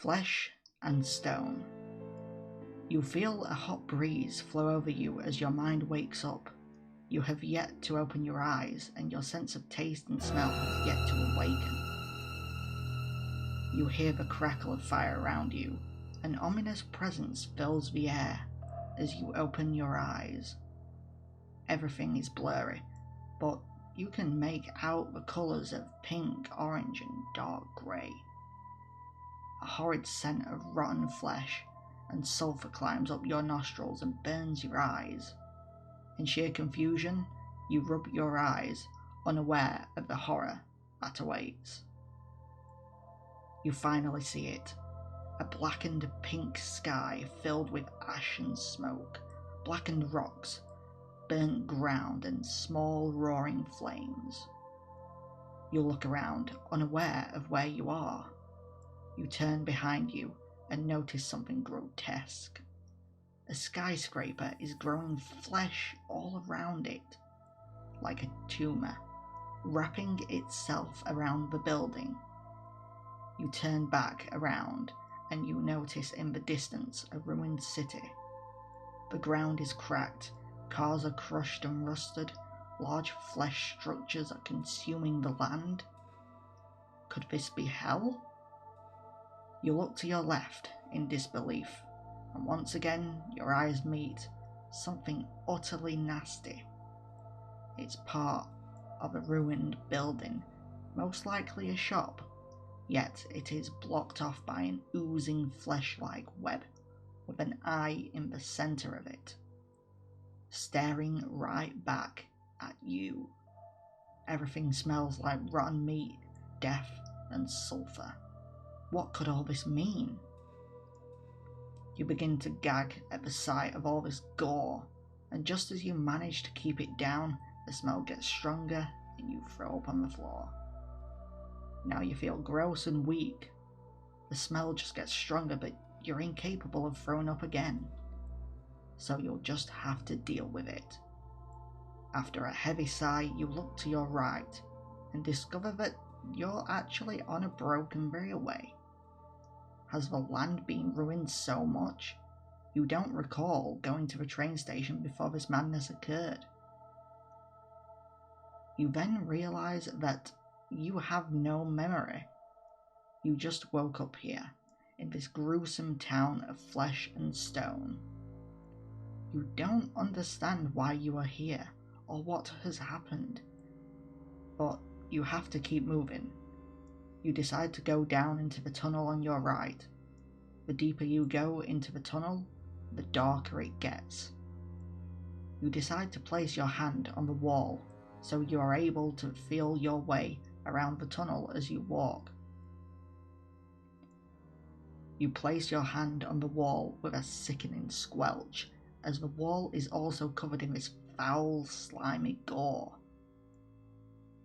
Flesh and stone. You feel a hot breeze flow over you as your mind wakes up. You have yet to open your eyes, and your sense of taste and smell has yet to awaken. You hear the crackle of fire around you. An ominous presence fills the air as you open your eyes. Everything is blurry, but you can make out the colours of pink, orange, and dark grey. A horrid scent of rotten flesh and sulphur climbs up your nostrils and burns your eyes. In sheer confusion, you rub your eyes, unaware of the horror that awaits. You finally see it. A blackened pink sky filled with ash and smoke, blackened rocks, burnt ground and small roaring flames. You look around, unaware of where you are. You turn behind you and notice something grotesque. A skyscraper is growing flesh all around it, like a tumour, wrapping itself around the building. You turn back around and you notice in the distance a ruined city. The ground is cracked, cars are crushed and rusted, large flesh structures are consuming the land. Could this be hell? You look to your left in disbelief, and once again your eyes meet something utterly nasty. It's part of a ruined building, most likely a shop, yet it is blocked off by an oozing flesh-like web with an eye in the centre of it, staring right back at you. Everything smells like rotten meat, death, and sulphur. What could all this mean? You begin to gag at the sight of all this gore, and just as you manage to keep it down, the smell gets stronger and you throw up on the floor. Now you feel gross and weak. The smell just gets stronger, but you're incapable of throwing up again. So you'll just have to deal with it. After a heavy sigh, you look to your right and discover that you're actually on a broken railway. Has the land been ruined so much? You don't recall going to the train station before this madness occurred. You then realise that you have no memory. You just woke up here, in this gruesome town of flesh and stone. You don't understand why you are here, or what has happened. But you have to keep moving. You decide to go down into the tunnel on your right. The deeper you go into the tunnel, the darker it gets. You decide to place your hand on the wall so you are able to feel your way around the tunnel as you walk. You place your hand on the wall with a sickening squelch, as the wall is also covered in this foul, slimy gore.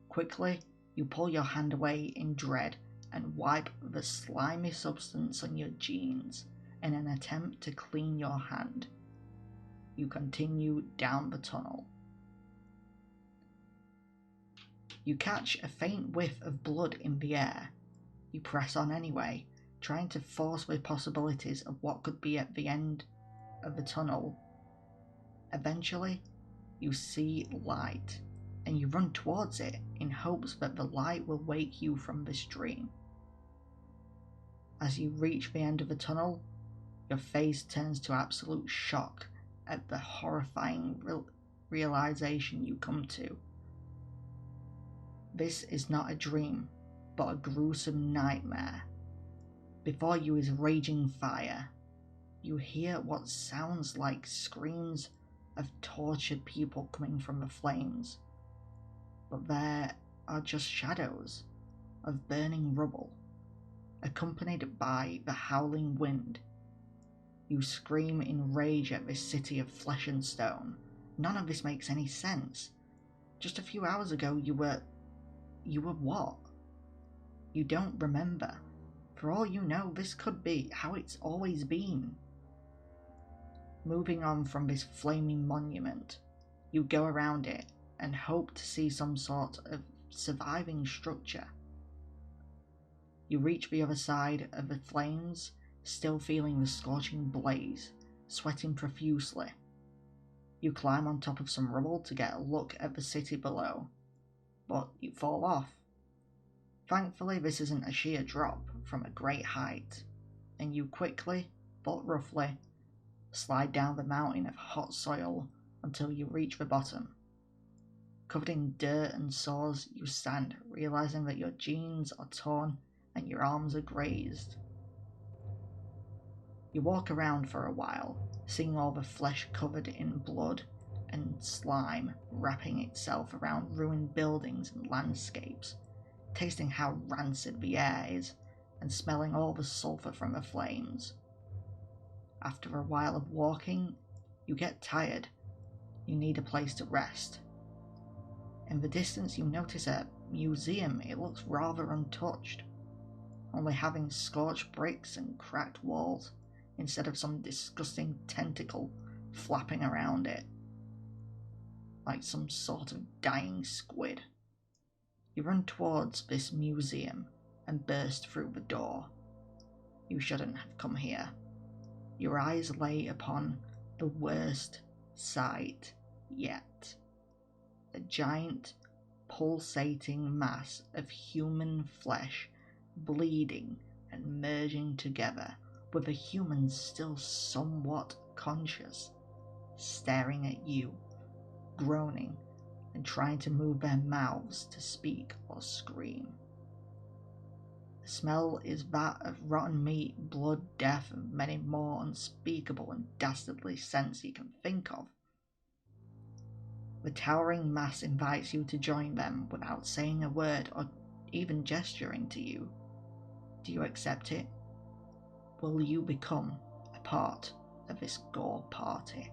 Quickly, you pull your hand away in dread and wipe the slimy substance on your jeans in an attempt to clean your hand. You continue down the tunnel. You catch a faint whiff of blood in the air. You press on anyway, trying to force the possibilities of what could be at the end of the tunnel. Eventually, you see light, and you run towards it in hopes that the light will wake you from this dream. As you reach the end of the tunnel, your face turns to absolute shock at the horrifying realization you come to. This is not a dream, but a gruesome nightmare. Before you is raging fire. You hear what sounds like screams of tortured people coming from the flames, but there are just shadows of burning rubble, accompanied by the howling wind. You scream in rage at this city of flesh and stone. None of this makes any sense. Just a few hours ago you were what? You don't remember. For all you know, this could be how it's always been. Moving on from this flaming monument, you go around it and hope to see some sort of surviving structure. You reach the other side of the flames, still feeling the scorching blaze, sweating profusely. You climb on top of some rubble to get a look at the city below, but you fall off. Thankfully, this isn't a sheer drop from a great height, and you quickly, but roughly, slide down the mountain of hot soil until you reach the bottom. Covered in dirt and sores, you stand, realizing that your jeans are torn and your arms are grazed. You walk around for a while, seeing all the flesh covered in blood and slime wrapping itself around ruined buildings and landscapes, tasting how rancid the air is and smelling all the sulphur from the flames. After a while of walking, you get tired. You need a place to rest. In the distance, you notice a museum. It looks rather untouched, only having scorched bricks and cracked walls instead of some disgusting tentacle flapping around it, like some sort of dying squid. You run towards this museum and burst through the door. You shouldn't have come here. Your eyes lay upon the worst sight yet. A giant, pulsating mass of human flesh bleeding and merging together, with the humans still somewhat conscious, staring at you, groaning and trying to move their mouths to speak or scream. The smell is that of rotten meat, blood, death, and many more unspeakable and dastardly scents you can think of. The towering mass invites you to join them without saying a word or even gesturing to you. Do you accept it? Will you become a part of this gore party?